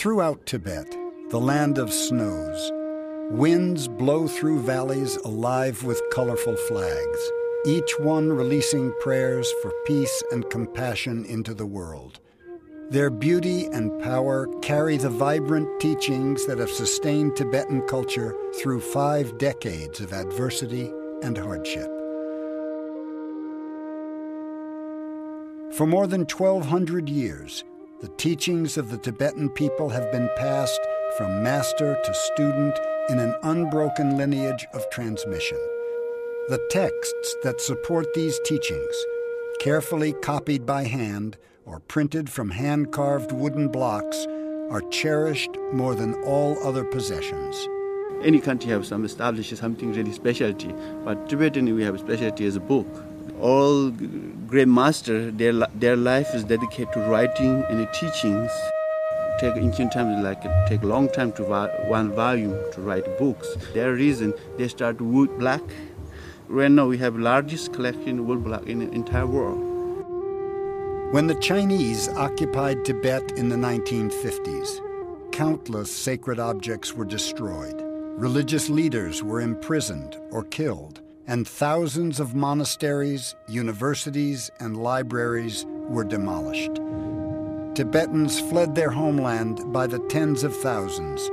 Throughout Tibet, the land of snows, winds blow through valleys alive with colorful flags, each one releasing prayers for peace and compassion into the world. Their beauty and power carry the vibrant teachings that have sustained Tibetan culture through 5 decades of adversity and hardship. For more than 1,200 years, the teachings of the Tibetan people have been passed from master to student in an unbroken lineage of transmission. The texts that support these teachings, carefully copied by hand or printed from hand-carved wooden blocks, are cherished more than all other possessions. Any country has established something really specialty, but Tibetan we have specialty as a book. All great masters, their life is dedicated to writing and teachings. Take ancient times take a long time to one volume to write books. Their reason they start wood block. Right now we have largest collection of wood block in the entire world. When the Chinese occupied Tibet in the 1950s, countless sacred objects were destroyed. Religious leaders were imprisoned or killed, and thousands of monasteries, universities, and libraries were demolished. Tibetans fled their homeland by the tens of thousands,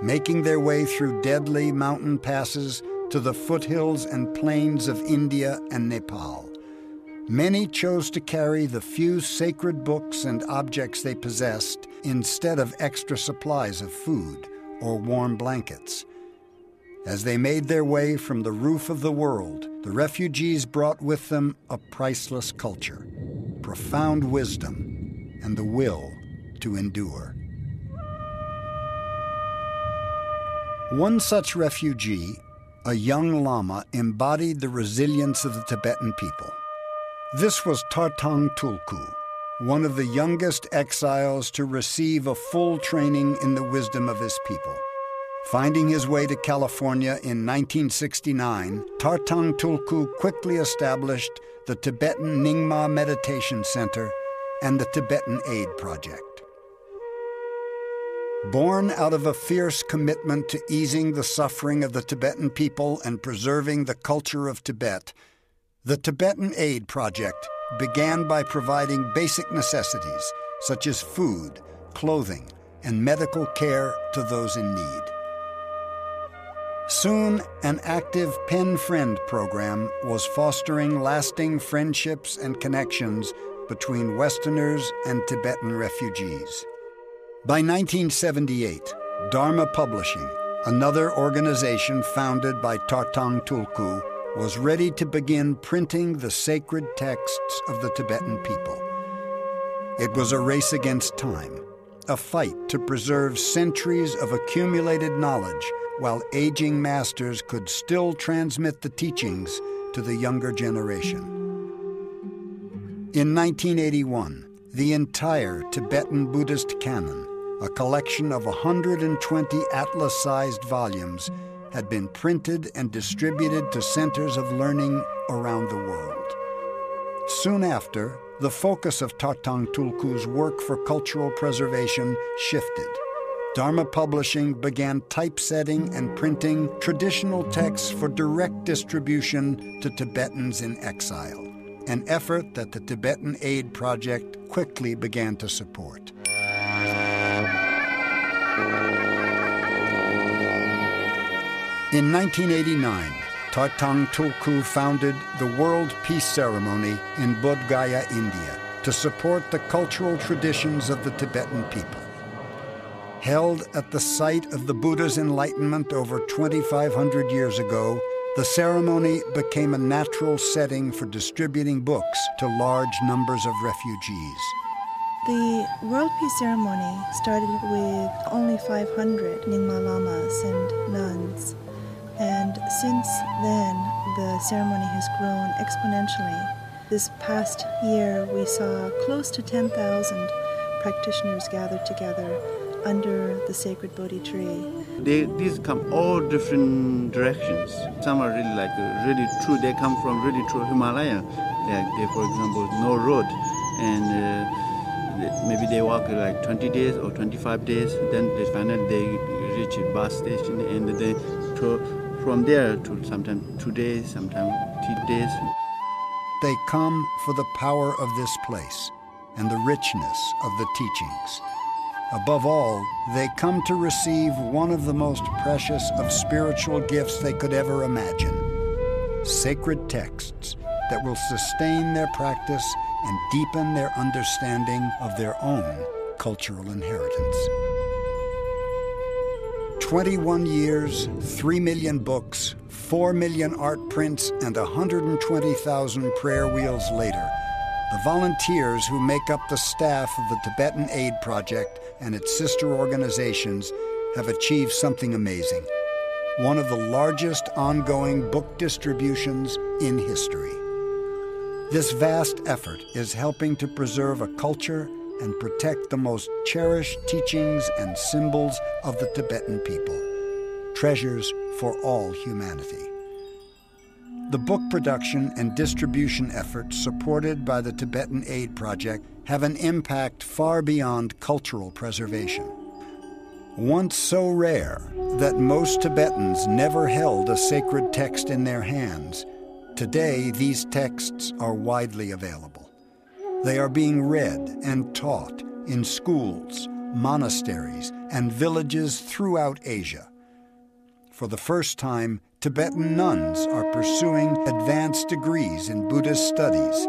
making their way through deadly mountain passes to the foothills and plains of India and Nepal. Many chose to carry the few sacred books and objects they possessed instead of extra supplies of food or warm blankets. As they made their way from the roof of the world, the refugees brought with them a priceless culture, profound wisdom, and the will to endure. One such refugee, a young Lama, embodied the resilience of the Tibetan people. This was Tartang Tulku, one of the youngest exiles to receive a full training in the wisdom of his people. Finding his way to California in 1969, Tartang Tulku quickly established the Tibetan Nyingma Meditation Center and the Tibetan Aid Project. Born out of a fierce commitment to easing the suffering of the Tibetan people and preserving the culture of Tibet, the Tibetan Aid Project began by providing basic necessities such as food, clothing, and medical care to those in need. Soon, an active Pen Friend program was fostering lasting friendships and connections between Westerners and Tibetan refugees. By 1978, Dharma Publishing, another organization founded by Tartang Tulku, was ready to begin printing the sacred texts of the Tibetan people. It was a race against time, a fight to preserve centuries of accumulated knowledge while aging masters could still transmit the teachings to the younger generation. In 1981, the entire Tibetan Buddhist canon, a collection of 120 atlas-sized volumes, had been printed and distributed to centers of learning around the world. Soon after, the focus of Tartang Tulku's work for cultural preservation shifted. Dharma Publishing began typesetting and printing traditional texts for direct distribution to Tibetans in exile, an effort that the Tibetan Aid Project quickly began to support. In 1989, Tartang Tulku founded the World Peace Ceremony in Bodh Gaya, India, to support the cultural traditions of the Tibetan people. Held at the site of the Buddha's enlightenment over 2,500 years ago, the ceremony became a natural setting for distributing books to large numbers of refugees. The World Peace Ceremony started with only 500 Nyingma lamas and nuns, and since then the ceremony has grown exponentially. This past year we saw close to 10,000 practitioners gathered together under the sacred Bodhi tree. These come all different directions. Some are really true. They come from really true Himalaya. For example, no road, and Maybe they walk like 20 days or 25 days. Then finally they reach a bus station, and they from there to sometimes 2 days, sometimes 3 days. They come for the power of this place and the richness of the teachings. Above all, they come to receive one of the most precious of spiritual gifts they could ever imagine: sacred texts that will sustain their practice and deepen their understanding of their own cultural inheritance. 21 years, 3 million books, 4 million art prints, and 120,000 prayer wheels later, the volunteers who make up the staff of the Tibetan Aid Project and its sister organizations have achieved something amazing: one of the largest ongoing book distributions in history. This vast effort is helping to preserve a culture and protect the most cherished teachings and symbols of the Tibetan people, treasures for all humanity. The book production and distribution efforts supported by the Tibetan Aid Project have an impact far beyond cultural preservation. Once so rare that most Tibetans never held a sacred text in their hands, today these texts are widely available. They are being read and taught in schools, monasteries, and villages throughout Asia. For the first time, Tibetan nuns are pursuing advanced degrees in Buddhist studies,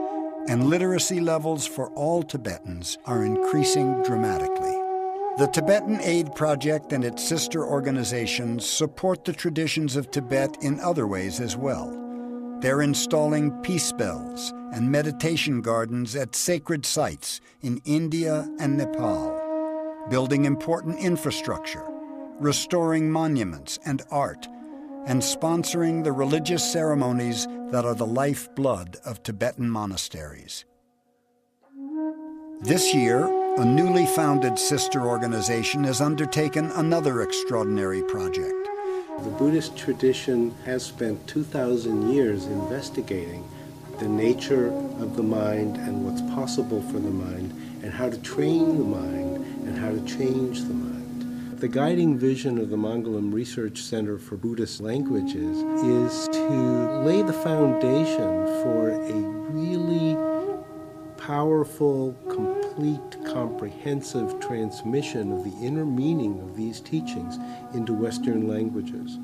and literacy levels for all Tibetans are increasing dramatically. The Tibetan Aid Project and its sister organizations support the traditions of Tibet in other ways as well. They're installing peace bells and meditation gardens at sacred sites in India and Nepal, building important infrastructure, restoring monuments and art, and sponsoring the religious ceremonies that are the lifeblood of Tibetan monasteries. This year, a newly founded sister organization has undertaken another extraordinary project. The Buddhist tradition has spent 2,000 years investigating the nature of the mind and what's possible for the mind, and how to train the mind and how to change the mind. The guiding vision of the Mangalam Research Center for Buddhist Languages is to lay the foundation for a really powerful, complete, comprehensive transmission of the inner meaning of these teachings into Western languages.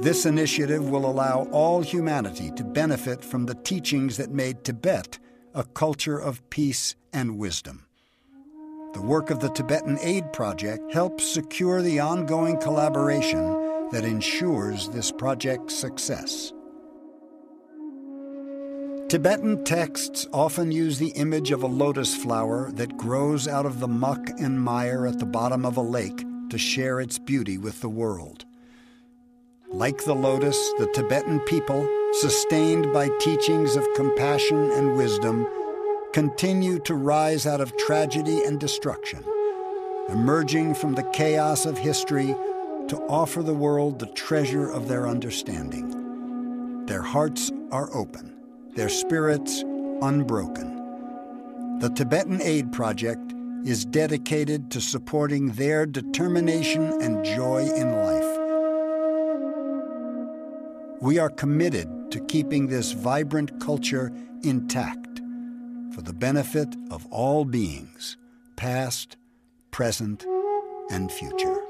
This initiative will allow all humanity to benefit from the teachings that made Tibet a culture of peace and wisdom. The work of the Tibetan Aid Project helps secure the ongoing collaboration that ensures this project's success. Tibetan texts often use the image of a lotus flower that grows out of the muck and mire at the bottom of a lake to share its beauty with the world. Like the lotus, the Tibetan people, sustained by teachings of compassion and wisdom, continue to rise out of tragedy and destruction, emerging from the chaos of history to offer the world the treasure of their understanding. Their hearts are open, their spirits unbroken. The Tibetan Aid Project is dedicated to supporting their determination and joy in life. We are committed to keeping this vibrant culture intact for the benefit of all beings, past, present, and future.